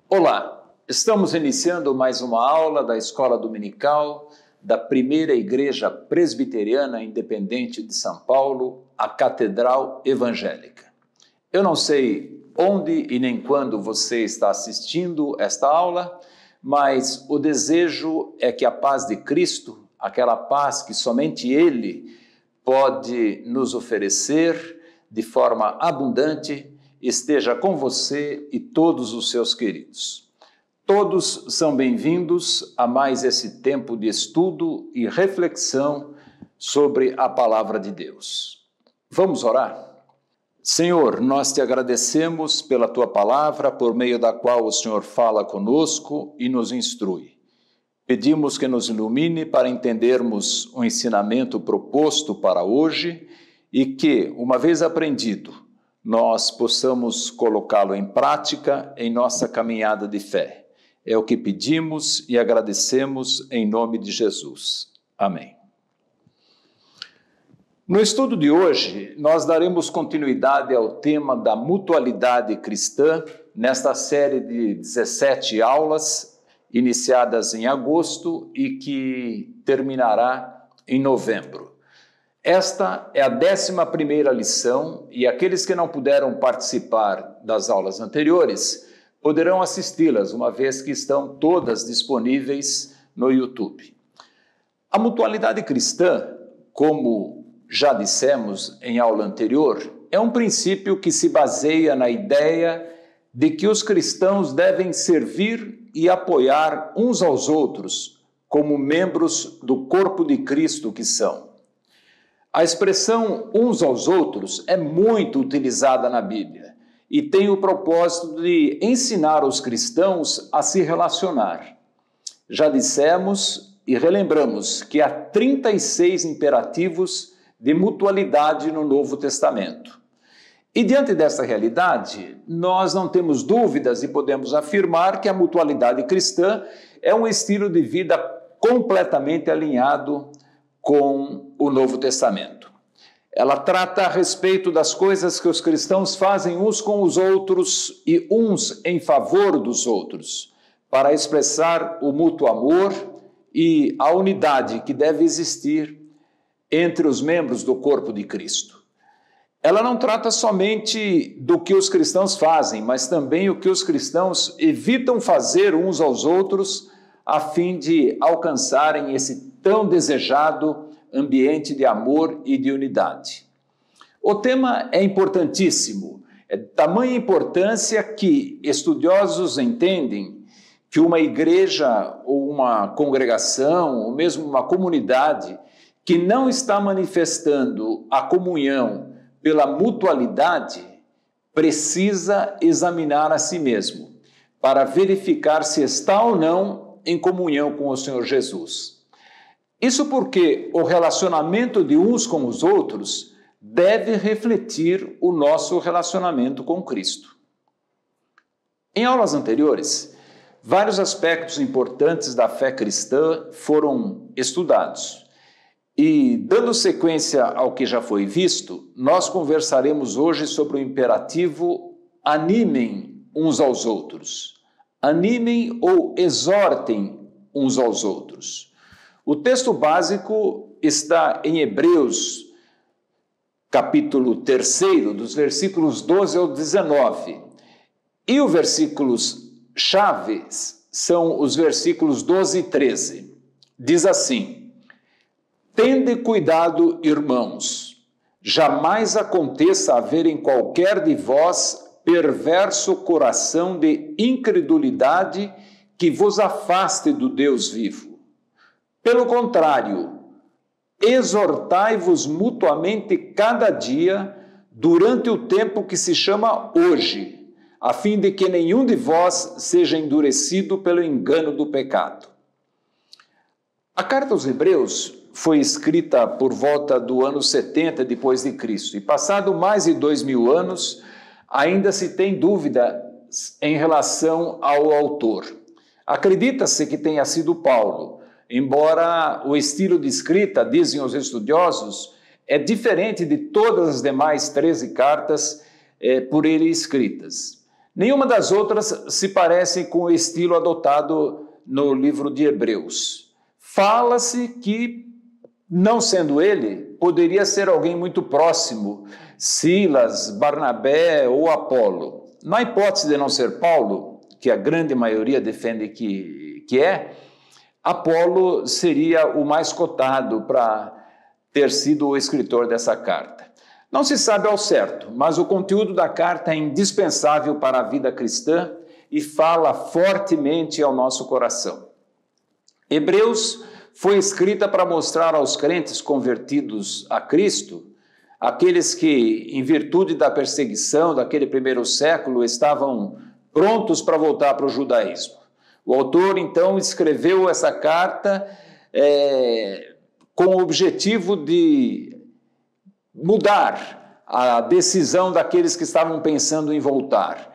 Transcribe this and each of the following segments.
Olá, estamos iniciando mais uma aula da Escola Dominical da Primeira Igreja Presbiteriana Independente de São Paulo, a Catedral Evangélica. Eu não sei onde e nem quando você está assistindo esta aula, mas o desejo é que a paz de Cristo, aquela paz que somente Ele pode nos oferecer de forma abundante, esteja com você e todos os seus queridos. Todos são bem-vindos a mais esse tempo de estudo e reflexão sobre a Palavra de Deus. Vamos orar? Senhor, nós te agradecemos pela Tua Palavra, por meio da qual o Senhor fala conosco e nos instrui. Pedimos que nos ilumine para entendermos o ensinamento proposto para hoje e que, uma vez aprendido, nós possamos colocá-lo em prática em nossa caminhada de fé. É o que pedimos e agradecemos em nome de Jesus. Amém. No estudo de hoje, nós daremos continuidade ao tema da mutualidade cristã, nesta série de 17 aulas, iniciadas em agosto e que terminará em novembro. Esta é a 11ª lição e aqueles que não puderam participar das aulas anteriores poderão assisti-las, uma vez que estão todas disponíveis no YouTube. A mutualidade cristã, como já dissemos em aula anterior, é um princípio que se baseia na ideia de que os cristãos devem servir e apoiar uns aos outros como membros do corpo de Cristo que são. A expressão uns aos outros é muito utilizada na Bíblia e tem o propósito de ensinar os cristãos a se relacionar. Já dissemos e relembramos que há 36 imperativos de mutualidade no Novo Testamento. E diante dessa realidade, nós não temos dúvidas e podemos afirmar que a mutualidade cristã é um estilo de vida completamente alinhado com o Novo Testamento. Ela trata a respeito das coisas que os cristãos fazem uns com os outros e uns em favor dos outros, para expressar o mútuo amor e a unidade que deve existir entre os membros do corpo de Cristo. Ela não trata somente do que os cristãos fazem, mas também o que os cristãos evitam fazer uns aos outros a fim de alcançarem esse tão desejado ambiente de amor e de unidade. O tema é importantíssimo, é de tamanha importância que estudiosos entendem que uma igreja ou uma congregação ou mesmo uma comunidade que não está manifestando a comunhão pela mutualidade precisa examinar a si mesmo para verificar se está ou não em comunhão com o Senhor Jesus. Isso porque o relacionamento de uns com os outros deve refletir o nosso relacionamento com Cristo. Em aulas anteriores, vários aspectos importantes da fé cristã foram estudados. E, dando sequência ao que já foi visto, nós conversaremos hoje sobre o imperativo animem uns aos outros. Animem ou exortem uns aos outros. O texto básico está em Hebreus, capítulo 3, dos versículos 12 ao 19. E os versículos chaves são os versículos 12 e 13. Diz assim: Tende cuidado, irmãos, jamais aconteça haver em qualquer de vós perverso coração de incredulidade que vos afaste do Deus vivo. Pelo contrário, exortai-vos mutuamente cada dia durante o tempo que se chama hoje, a fim de que nenhum de vós seja endurecido pelo engano do pecado. A carta aos Hebreus foi escrita por volta do ano 70 depois de Cristo, e passado mais de 2000 anos, ainda se tem dúvida em relação ao autor. Acredita-se que tenha sido Paulo, embora o estilo de escrita, dizem os estudiosos, é diferente de todas as demais 13 cartas por ele escritas. Nenhuma das outras se parece com o estilo adotado no livro de Hebreus. Fala-se que, não sendo ele, poderia ser alguém muito próximo, Silas, Barnabé ou Apolo. Na hipótese de não ser Paulo, que a grande maioria defende que é, Apolo seria o mais cotado para ter sido o escritor dessa carta. Não se sabe ao certo, mas o conteúdo da carta é indispensável para a vida cristã e fala fortemente ao nosso coração. Hebreus foi escrita para mostrar aos crentes convertidos a Cristo, aqueles que, em virtude da perseguição daquele primeiro século, estavam prontos para voltar para o judaísmo. O autor, então, escreveu essa carta com o objetivo de mudar a decisão daqueles que estavam pensando em voltar,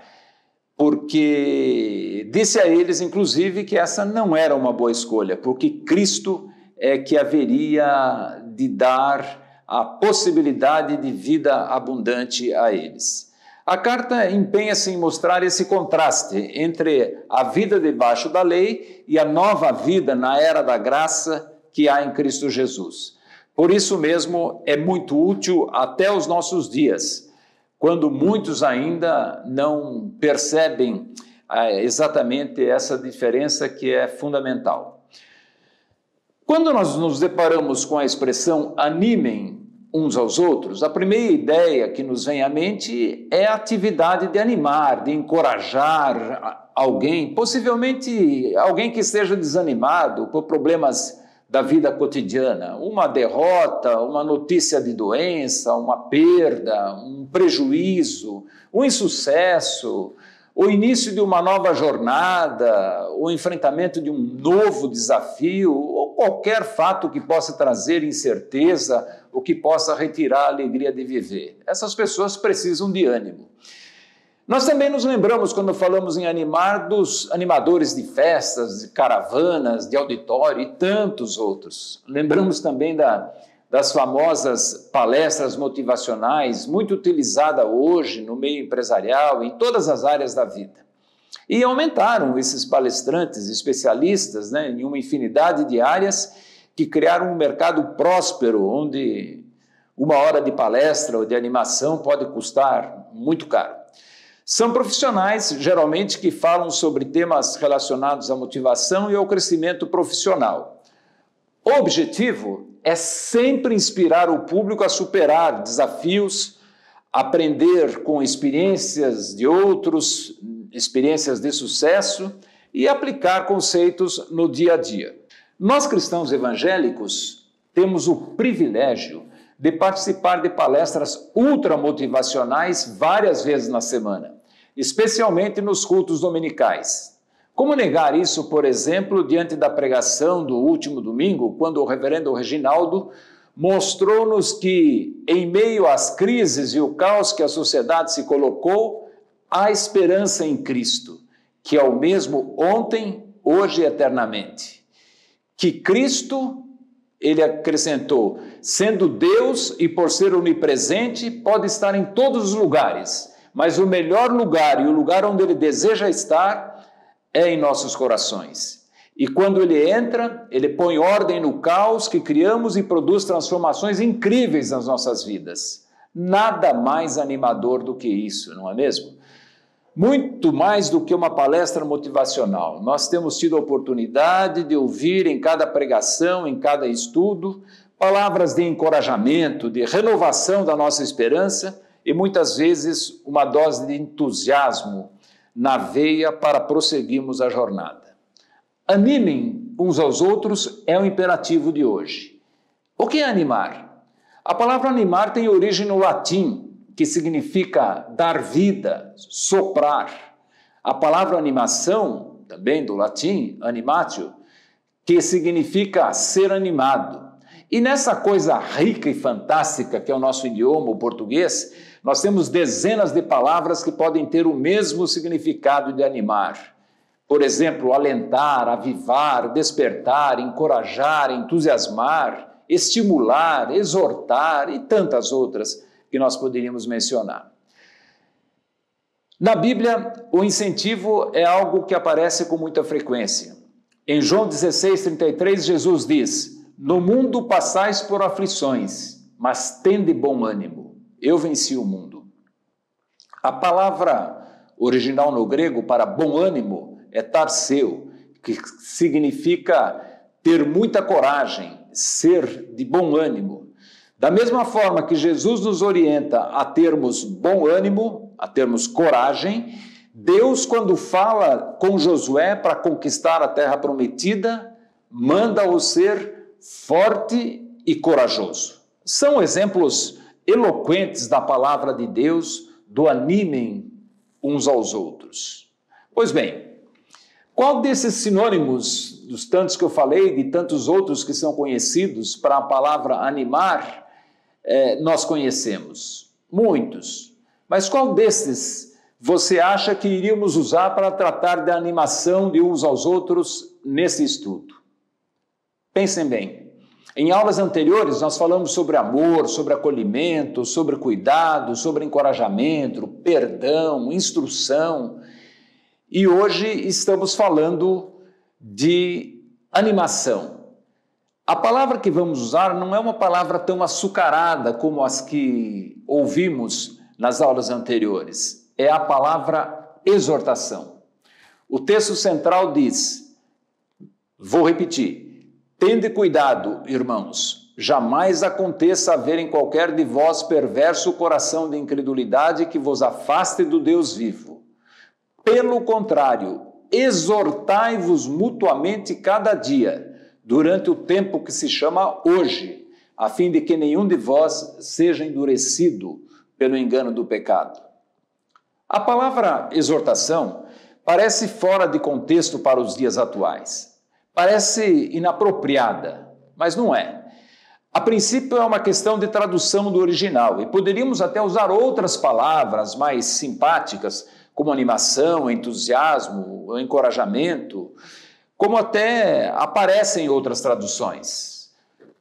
porque disse a eles, inclusive, que essa não era uma boa escolha, porque Cristo é que haveria de dar a possibilidade de vida abundante a eles. A carta empenha-se em mostrar esse contraste entre a vida debaixo da lei e a nova vida na era da graça que há em Cristo Jesus. Por isso mesmo é muito útil até os nossos dias, quando muitos ainda não percebem exatamente essa diferença que é fundamental. Quando nós nos deparamos com a expressão animem uns aos outros, a primeira ideia que nos vem à mente é a atividade de animar, de encorajar alguém, possivelmente alguém que esteja desanimado por problemas da vida cotidiana, uma derrota, uma notícia de doença, uma perda, um prejuízo, um insucesso, o início de uma nova jornada, o enfrentamento de um novo desafio, ou qualquer fato que possa trazer incerteza, ou que possa retirar a alegria de viver. Essas pessoas precisam de ânimo. Nós também nos lembramos, quando falamos em animar, dos animadores de festas, de caravanas, de auditório e tantos outros. Lembramos também das famosas palestras motivacionais, muito utilizada hoje no meio empresarial, em todas as áreas da vida. E aumentaram esses palestrantes, especialistas, em uma infinidade de áreas, que criaram um mercado próspero, onde uma hora de palestra ou de animação pode custar muito caro. São profissionais, geralmente, que falam sobre temas relacionados à motivação e ao crescimento profissional. O objetivo é sempre inspirar o público a superar desafios, aprender com experiências de outros, experiências de sucesso e aplicar conceitos no dia a dia. Nós, cristãos evangélicos, temos o privilégio de participar de palestras ultramotivacionais várias vezes na semana, especialmente nos cultos dominicais. Como negar isso, por exemplo, diante da pregação do último domingo, quando o reverendo Reginaldo mostrou-nos que, em meio às crises e o caos que a sociedade se colocou, há esperança em Cristo, que é o mesmo ontem, hoje e eternamente. Que Cristo, ele acrescentou, sendo Deus e por ser onipresente, pode estar em todos os lugares, mas o melhor lugar e o lugar onde ele deseja estar é em nossos corações. E quando ele entra, ele põe ordem no caos que criamos e produz transformações incríveis nas nossas vidas. Nada mais animador do que isso, não é mesmo? Muito mais do que uma palestra motivacional. Nós temos tido a oportunidade de ouvir em cada pregação, em cada estudo, palavras de encorajamento, de renovação da nossa esperança e muitas vezes uma dose de entusiasmo na veia para prosseguirmos a jornada. Animem uns aos outros é o imperativo de hoje. O que é animar? A palavra animar tem origem no latim, que significa dar vida, soprar. A palavra animação, também do latim, animatio, que significa ser animado. E nessa coisa rica e fantástica que é o nosso idioma, o português, nós temos dezenas de palavras que podem ter o mesmo significado de animar. por exemplo, alentar, avivar, despertar, encorajar, entusiasmar, estimular, exortar e tantas outras que nós poderíamos mencionar. Na Bíblia, o incentivo é algo que aparece com muita frequência. Em João 16:33, Jesus diz: "No mundo passais por aflições, mas tende bom ânimo, eu venci o mundo." A palavra original no grego para bom ânimo é tarseu, que significa ter muita coragem, ser de bom ânimo. Da mesma forma que Jesus nos orienta a termos bom ânimo, a termos coragem, Deus, quando fala com Josué para conquistar a terra prometida, manda-o ser forte e corajoso. São exemplos eloquentes da palavra de Deus, do animem uns aos outros. Pois bem, qual desses sinônimos, dos tantos que eu falei, de tantos outros que são conhecidos para a palavra animar, nós conhecemos? Muitos. Mas qual desses você acha que iríamos usar para tratar da animação de uns aos outros nesse estudo? Pensem bem. Em aulas anteriores, nós falamos sobre amor, sobre acolhimento, sobre cuidado, sobre encorajamento, perdão, instrução. E hoje estamos falando de animação. A palavra que vamos usar não é uma palavra tão açucarada como as que ouvimos nas aulas anteriores. É a palavra exortação. O texto central diz, vou repetir: "Tende cuidado, irmãos, jamais aconteça haver em qualquer de vós perverso coração de incredulidade que vos afaste do Deus vivo. Pelo contrário, exortai-vos mutuamente cada dia, durante o tempo que se chama hoje, a fim de que nenhum de vós seja endurecido pelo engano do pecado." A palavra exortação parece fora de contexto para os dias atuais. Parece inapropriada, mas não é. A princípio é uma questão de tradução do original e poderíamos até usar outras palavras mais simpáticas, como animação, entusiasmo, encorajamento, como até aparecem em outras traduções.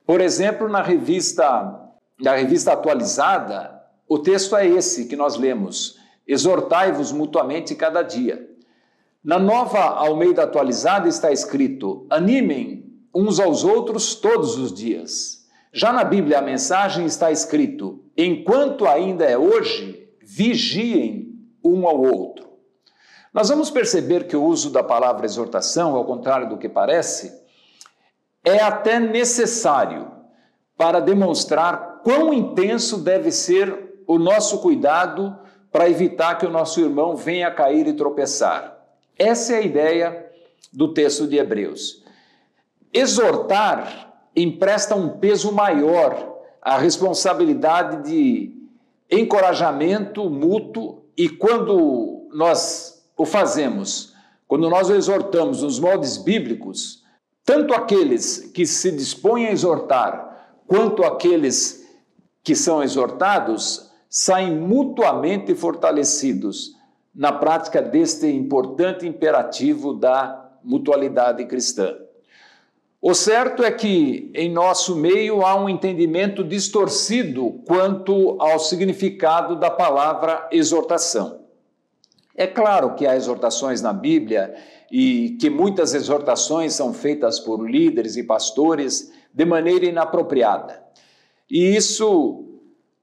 Por exemplo, na revista atualizada, o texto é esse que nós lemos: "Exortai-vos mutuamente cada dia." Na Nova Almeida Atualizada está escrito: "Animem uns aos outros todos os dias." Já na Bíblia a Mensagem está escrito: "Enquanto ainda é hoje, vigiem um ao outro." Nós vamos perceber que o uso da palavra exortação, ao contrário do que parece, é até necessário para demonstrar quão intenso deve ser o nosso cuidado para evitar que o nosso irmão venha a cair e tropeçar. Essa é a ideia do texto de Hebreus. Exortar empresta um peso maior à responsabilidade de encorajamento mútuo, e quando nós o fazemos, quando nós o exortamos nos moldes bíblicos, tanto aqueles que se dispõem a exortar, quanto aqueles que são exortados, saem mutuamente fortalecidos na prática deste importante imperativo da mutualidade cristã. O certo é que em nosso meio há um entendimento distorcido quanto ao significado da palavra exortação. É claro que há exortações na Bíblia e que muitas exortações são feitas por líderes e pastores de maneira inapropriada. E isso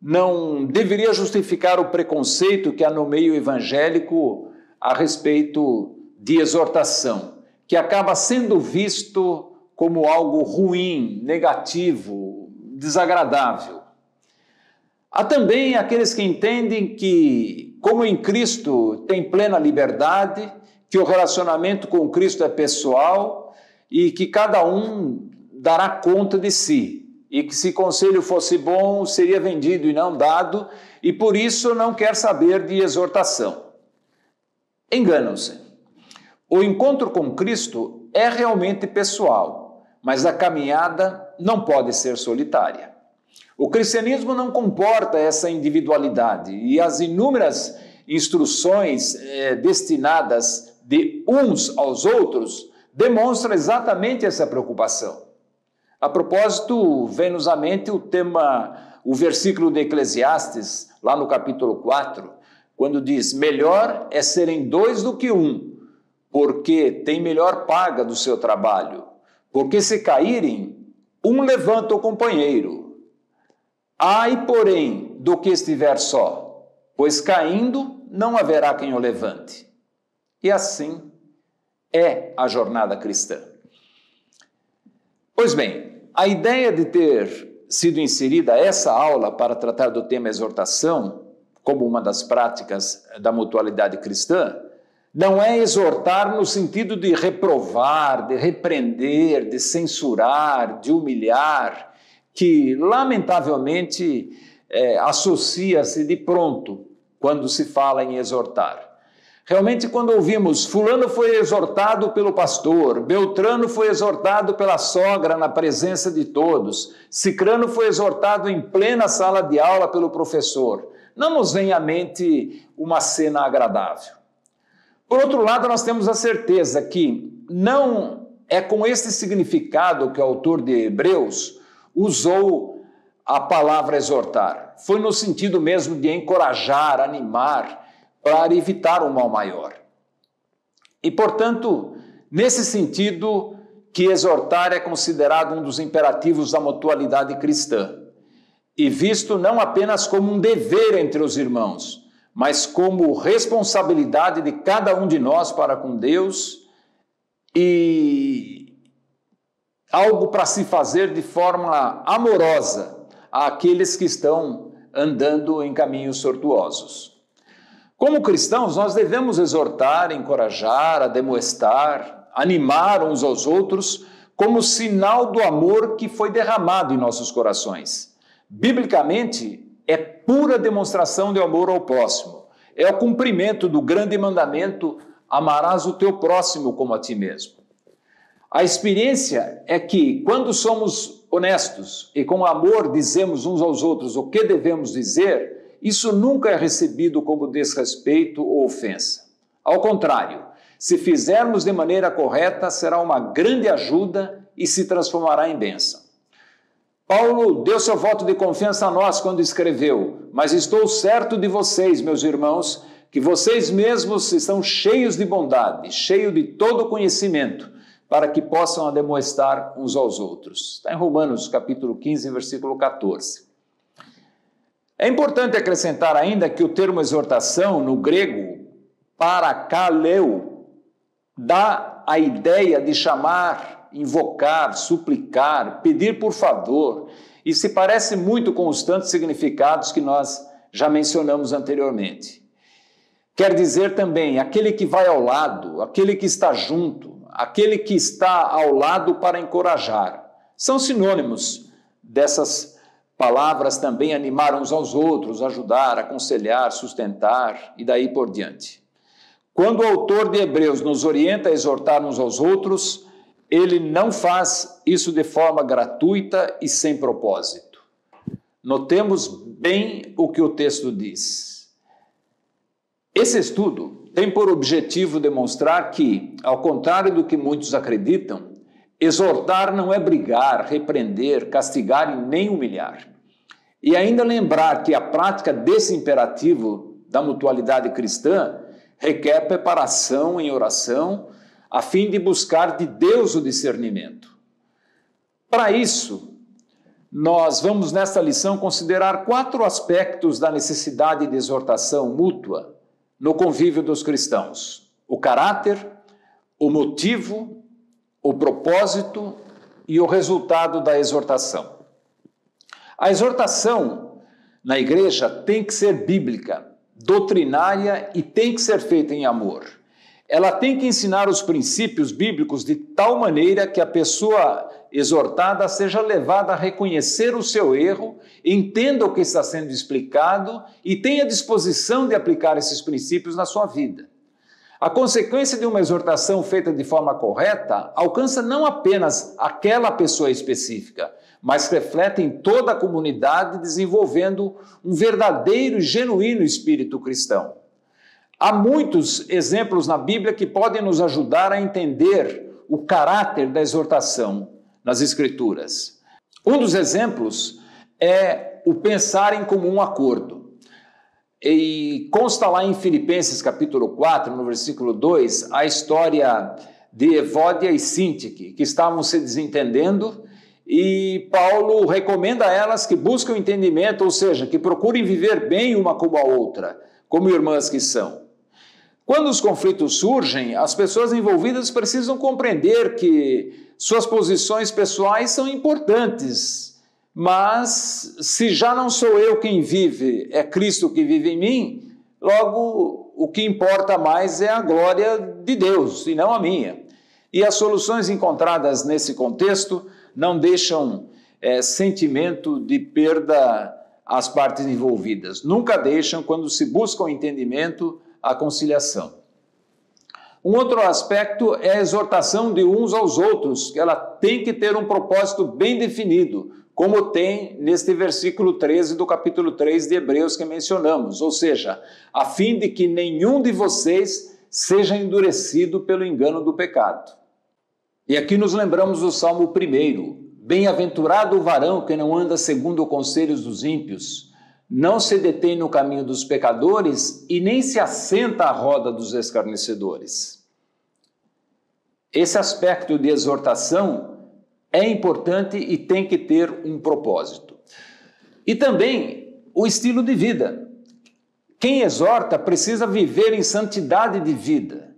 não deveria justificar o preconceito que há no meio evangélico a respeito de exortação, que acaba sendo visto como algo ruim, negativo, desagradável. Há também aqueles que entendem que, como em Cristo tem plena liberdade, que o relacionamento com Cristo é pessoal e que cada um dará conta de si. E que se conselho fosse bom, seria vendido e não dado, e por isso não quer saber de exortação. Enganam-se. O encontro com Cristo é realmente pessoal, mas a caminhada não pode ser solitária. O cristianismo não comporta essa individualidade, e as inúmeras instruções destinadas de uns aos outros demonstra exatamente essa preocupação. A propósito, vem-nos à mente o versículo de Eclesiastes, lá no capítulo 4, quando diz: melhor é serem dois do que um, porque tem melhor paga do seu trabalho. Porque se caírem, um levanta o companheiro. Ai, porém, do que estiver só, pois caindo não haverá quem o levante. E assim é a jornada cristã. Pois bem, a ideia de ter sido inserida essa aula para tratar do tema exortação, como uma das práticas da mutualidade cristã, não é exortar no sentido de reprovar, de repreender, de censurar, de humilhar, que lamentavelmente associa-se de pronto quando se fala em exortar. Realmente, quando ouvimos fulano foi exortado pelo pastor, Beltrano foi exortado pela sogra na presença de todos, Cicrano foi exortado em plena sala de aula pelo professor, não nos vem à mente uma cena agradável. Por outro lado, nós temos a certeza que não é com este significado que o autor de Hebreus usou a palavra exortar. Foi no sentido mesmo de encorajar, animar, para evitar um mal maior. E, portanto, nesse sentido que exortar é considerado um dos imperativos da mutualidade cristã, e visto não apenas como um dever entre os irmãos, mas como responsabilidade de cada um de nós para com Deus e algo para se fazer de forma amorosa àqueles que estão andando em caminhos tortuosos. Como cristãos, nós devemos exortar, encorajar, ademoestar, animar uns aos outros como sinal do amor que foi derramado em nossos corações. Biblicamente, é pura demonstração de amor ao próximo. É o cumprimento do grande mandamento: amarás o teu próximo como a ti mesmo. A experiência é que, quando somos honestos e com amor dizemos uns aos outros o que devemos dizer, isso nunca é recebido como desrespeito ou ofensa. Ao contrário, se fizermos de maneira correta, será uma grande ajuda e se transformará em bênção. Paulo deu seu voto de confiança a nós quando escreveu: mas estou certo de vocês, meus irmãos, que vocês mesmos estão cheios de bondade, cheios de todo conhecimento, para que possam ademoestar uns aos outros. Está em Romanos capítulo 15, versículo 14. É importante acrescentar ainda que o termo exortação, no grego, parakaleo, dá a ideia de chamar, invocar, suplicar, pedir por favor, e se parece muito com os tantos significados que nós já mencionamos anteriormente. Quer dizer também aquele que vai ao lado, aquele que está junto, aquele que está ao lado para encorajar. São sinônimos dessas palavras também: animar uns aos outros, ajudar, aconselhar, sustentar e daí por diante. Quando o autor de Hebreus nos orienta a exortar uns aos outros, ele não faz isso de forma gratuita e sem propósito. Notemos bem o que o texto diz. Esse estudo tem por objetivo demonstrar que, ao contrário do que muitos acreditam, exortar não é brigar, repreender, castigar e nem humilhar. E ainda lembrar que a prática desse imperativo da mutualidade cristã requer preparação em oração, a fim de buscar de Deus o discernimento. Para isso, nós vamos nesta lição considerar 4 aspectos da necessidade de exortação mútua no convívio dos cristãos: o caráter, o motivo, o propósito e o resultado da exortação. A exortação na igreja tem que ser bíblica, doutrinária e tem que ser feita em amor. Ela tem que ensinar os princípios bíblicos de tal maneira que a pessoa exortada seja levada a reconhecer o seu erro, entenda o que está sendo explicado e tenha disposição de aplicar esses princípios na sua vida. A consequência de uma exortação feita de forma correta alcança não apenas aquela pessoa específica, mas reflete em toda a comunidade, desenvolvendo um verdadeiro e genuíno espírito cristão. Há muitos exemplos na Bíblia que podem nos ajudar a entender o caráter da exortação nas Escrituras. Um dos exemplos é o pensar em comum acordo. E consta lá em Filipenses capítulo 4, no versículo 2, a história de Evódia e Síntique, que estavam se desentendendo, e Paulo recomenda a elas que busquem o entendimento, ou seja, que procurem viver bem uma como a outra, como irmãs que são. Quando os conflitos surgem, as pessoas envolvidas precisam compreender que suas posições pessoais são importantes, mas se já não sou eu quem vive, é Cristo que vive em mim, logo o que importa mais é a glória de Deus e não a minha. E as soluções encontradas nesse contexto não deixam sentimento de perda às partes envolvidas. Nunca deixam, quando se busca o entendimento, a conciliação. Um outro aspecto é a exortação de uns aos outros, que ela tem que ter um propósito bem definido, como tem neste versículo 13 do capítulo 3 de Hebreus que mencionamos, ou seja, a fim de que nenhum de vocês seja endurecido pelo engano do pecado. E aqui nos lembramos do Salmo 1, bem-aventurado o varão que não anda segundo os conselhos dos ímpios, não se detém no caminho dos pecadores e nem se assenta à roda dos escarnecedores. Esse aspecto de exortação é importante e tem que ter um propósito. E também o estilo de vida. Quem exorta precisa viver em santidade de vida.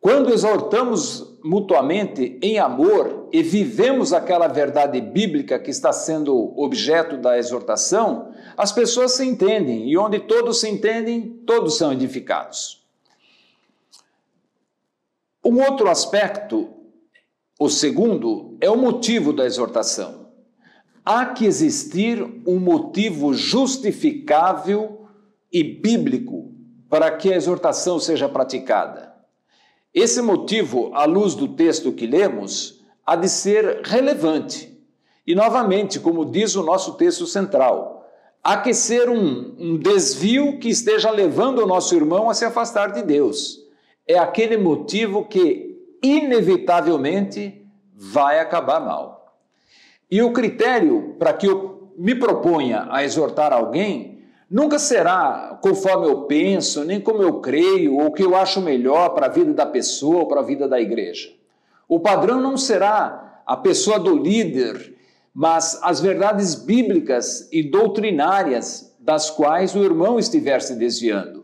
Quando exortamos mutuamente em amor e vivemos aquela verdade bíblica que está sendo objeto da exortação, as pessoas se entendem, e onde todos se entendem, todos são edificados. Um outro aspecto, o segundo, é o motivo da exortação. Há que existir um motivo justificável e bíblico para que a exortação seja praticada. Esse motivo, à luz do texto que lemos, há de ser relevante. E, novamente, como diz o nosso texto central, há que ser um desvio que esteja levando o nosso irmão a se afastar de Deus. É aquele motivo que, inevitavelmente, vai acabar mal. E o critério para que eu me proponha a exortar alguém nunca será conforme eu penso, nem como eu creio, ou o que eu acho melhor para a vida da pessoa ou para a vida da igreja. O padrão não será a pessoa do líder, mas as verdades bíblicas e doutrinárias das quais o irmão estiver se desviando.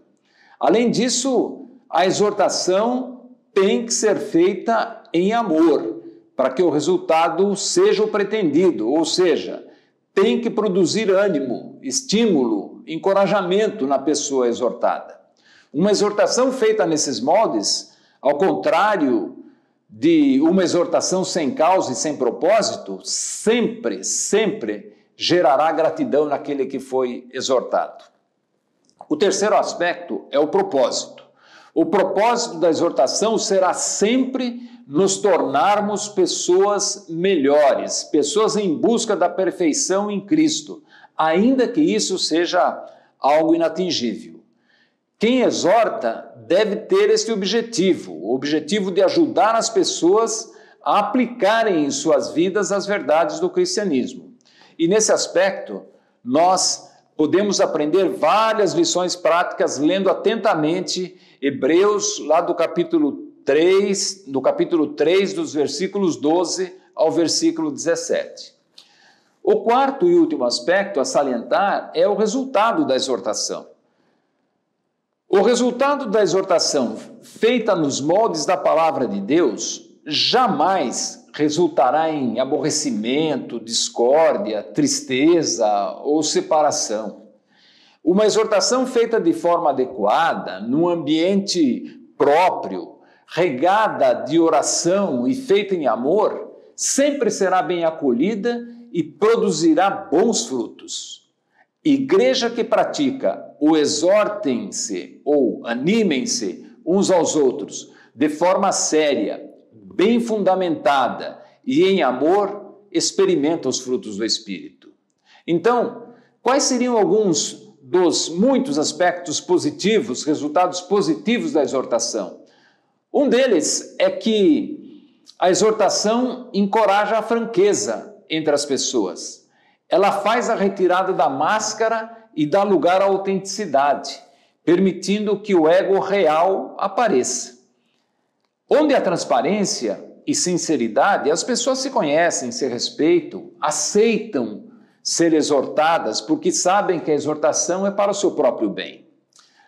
Além disso, a exortação tem que ser feita em amor, para que o resultado seja o pretendido, ou seja, tem que produzir ânimo, estímulo, encorajamento na pessoa exortada. Uma exortação feita nesses moldes, ao contrário de uma exortação sem causa e sem propósito, sempre gerará gratidão naquele que foi exortado. O terceiro aspecto é o propósito. O propósito da exortação será sempre nos tornarmos pessoas melhores, pessoas em busca da perfeição em Cristo, ainda que isso seja algo inatingível. Quem exorta deve ter esse objetivo, o objetivo de ajudar as pessoas a aplicarem em suas vidas as verdades do cristianismo. E nesse aspecto, nós podemos aprender várias lições práticas lendo atentamente Hebreus, lá do capítulo 3, dos versículos 12 ao versículo 17. O quarto e último aspecto a salientar é o resultado da exortação. O resultado da exortação feita nos moldes da palavra de Deus jamais resultará em aborrecimento, discórdia, tristeza ou separação. Uma exortação feita de forma adequada, num ambiente próprio, regada de oração e feita em amor, sempre será bem acolhida e produzirá bons frutos. Igreja que pratica o exortem-se ou animem-se uns aos outros de forma séria, bem fundamentada e em amor, experimenta os frutos do Espírito. Então, quais seriam alguns dos muitos aspectos positivos, resultados positivos da exortação. Um deles é que a exortação encoraja a franqueza entre as pessoas. Ela faz a retirada da máscara e dá lugar à autenticidade, permitindo que o ego real apareça. Onde há transparência e sinceridade, as pessoas se conhecem, se respeitam, aceitam ser exortadas porque sabem que a exortação é para o seu próprio bem.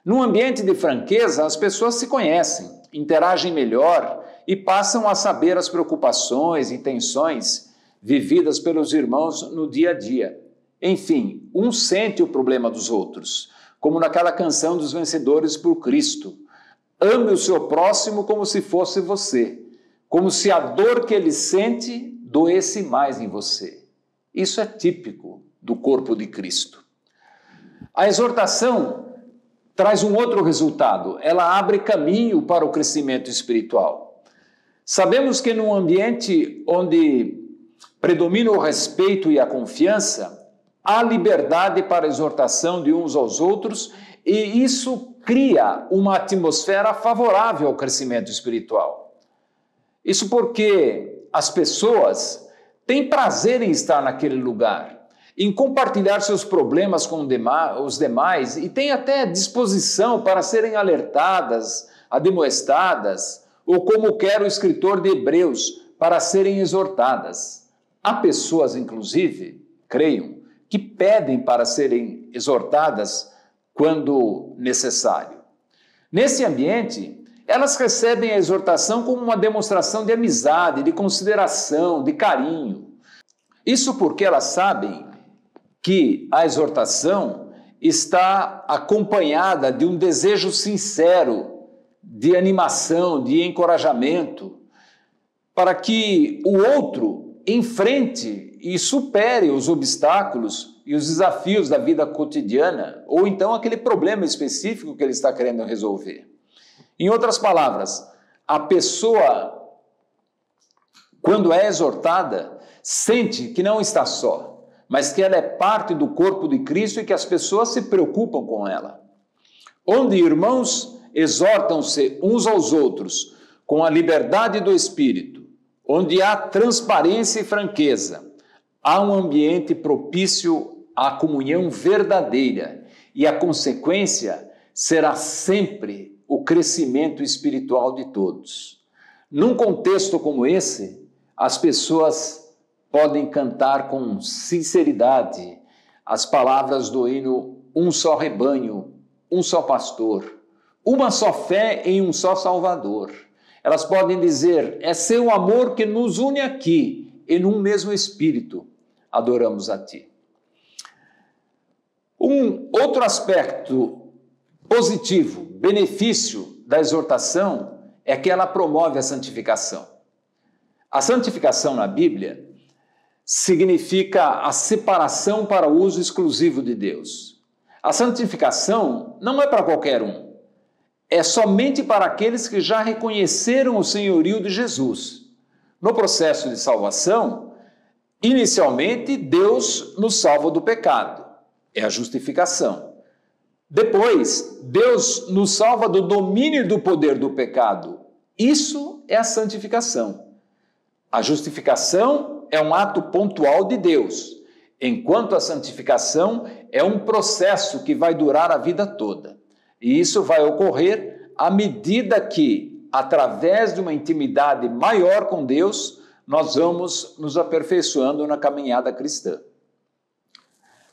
Num ambiente de franqueza, as pessoas se conhecem, interagem melhor e passam a saber as preocupações e tensões vividas pelos irmãos no dia a dia. Enfim, um sente o problema dos outros, como naquela canção dos Vencedores por Cristo. Ame o seu próximo como se fosse você, como se a dor que ele sente doesse mais em você. Isso é típico do corpo de Cristo. A exortação traz um outro resultado. Ela abre caminho para o crescimento espiritual. Sabemos que num ambiente onde predomina o respeito e a confiança, há liberdade para a exortação de uns aos outros e isso cria uma atmosfera favorável ao crescimento espiritual. Isso porque as pessoas têm prazer em estar naquele lugar, em compartilhar seus problemas com os demais e têm até disposição para serem alertadas, admoestadas, ou como quer o escritor de Hebreus, para serem exortadas. Há pessoas, inclusive, creiam, que pedem para serem exortadas quando necessário. Nesse ambiente, elas recebem a exortação como uma demonstração de amizade, de consideração, de carinho. Isso porque elas sabem que a exortação está acompanhada de um desejo sincero de animação, de encorajamento, para que o outro enfrente e supere os obstáculos e os desafios da vida cotidiana, ou então aquele problema específico que ele está querendo resolver. Em outras palavras, a pessoa, quando é exortada, sente que não está só, mas que ela é parte do corpo de Cristo e que as pessoas se preocupam com ela. Onde irmãos exortam-se uns aos outros com a liberdade do Espírito, onde há transparência e franqueza, há um ambiente propício à comunhão verdadeira e a consequência será sempre o crescimento espiritual de todos. Num contexto como esse, as pessoas podem cantar com sinceridade as palavras do hino Um só rebanho, um só pastor, uma só fé em um só Salvador. Elas podem dizer, é seu amor que nos une aqui, e num mesmo Espírito adoramos a Ti. Um outro aspecto positivo, benefício da exortação é que ela promove a santificação. A santificação na Bíblia significa a separação para o uso exclusivo de Deus. A santificação não é para qualquer um, é somente para aqueles que já reconheceram o senhorio de Jesus. No processo de salvação, inicialmente Deus nos salva do pecado, é a justificação. Depois, Deus nos salva do domínio do poder do pecado. Isso é a santificação. A justificação é um ato pontual de Deus, enquanto a santificação é um processo que vai durar a vida toda. E isso vai ocorrer à medida que, através de uma intimidade maior com Deus, nós vamos nos aperfeiçoando na caminhada cristã.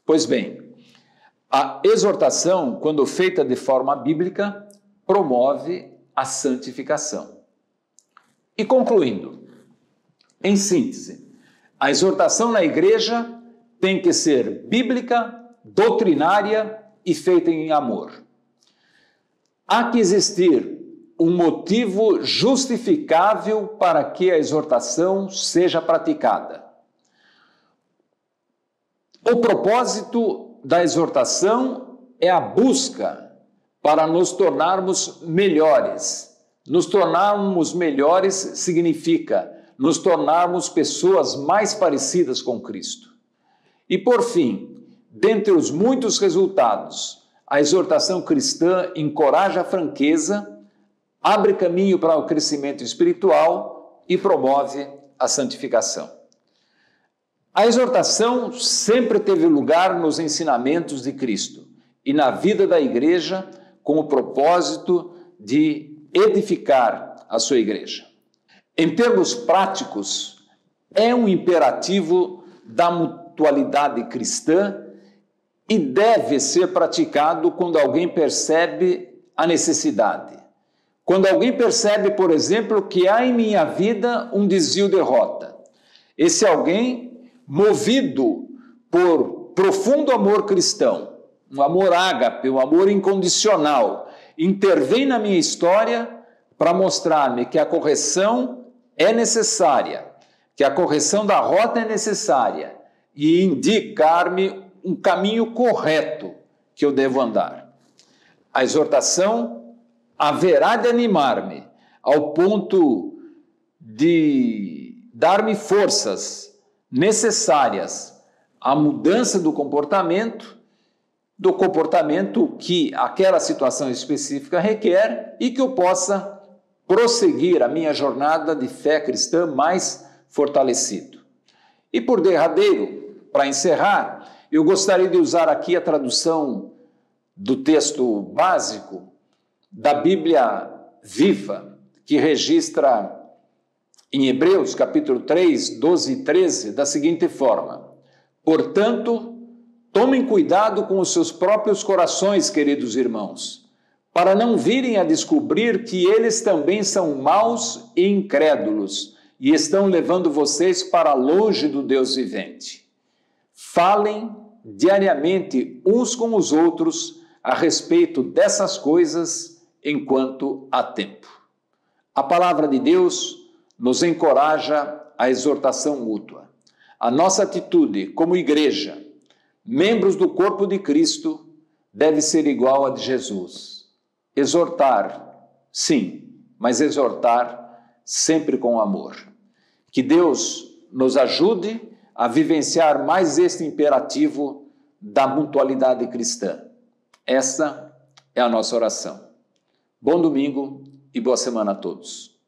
Pois bem, a exortação, quando feita de forma bíblica, promove a santificação. E concluindo, em síntese, a exortação na igreja tem que ser bíblica, doutrinária e feita em amor. Há que existir um motivo justificável para que a exortação seja praticada. O propósito da exortação é a busca para nos tornarmos melhores. Nos tornarmos melhores significa nos tornarmos pessoas mais parecidas com Cristo. E por fim, dentre os muitos resultados A exortação cristã encoraja a franqueza, abre caminho para o crescimento espiritual e promove a santificação. A exortação sempre teve lugar nos ensinamentos de Cristo e na vida da igreja com o propósito de edificar a sua igreja. Em termos práticos, é um imperativo da mutualidade cristã e deve ser praticado quando alguém percebe a necessidade. Quando alguém percebe, por exemplo, que há em minha vida um desvio de rota. Esse alguém, movido por profundo amor cristão, um amor ágape, um amor incondicional, intervém na minha história para mostrar-me que a correção é necessária, que a correção da rota é necessária e indicar-me um caminho correto que eu devo andar. A exortação haverá de animar-me ao ponto de dar-me forças necessárias à mudança do comportamento que aquela situação específica requer e que eu possa prosseguir a minha jornada de fé cristã mais fortalecido. E por derradeiro, para encerrar, eu gostaria de usar aqui a tradução do texto básico da Bíblia Viva, que registra em Hebreus, capítulo 3, 12 e 13, da seguinte forma: portanto, tomem cuidado com os seus próprios corações, queridos irmãos, para não virem a descobrir que eles também são maus e incrédulos e estão levando vocês para longe do Deus vivente. Falem diariamente uns com os outros a respeito dessas coisas enquanto há tempo. A palavra de Deus nos encoraja à exortação mútua. A nossa atitude como igreja, membros do corpo de Cristo, deve ser igual à de Jesus. Exortar, sim, mas exortar sempre com amor. Que Deus nos ajude a vivenciar mais este imperativo da mutualidade cristã. Essa é a nossa oração. Bom domingo e boa semana a todos.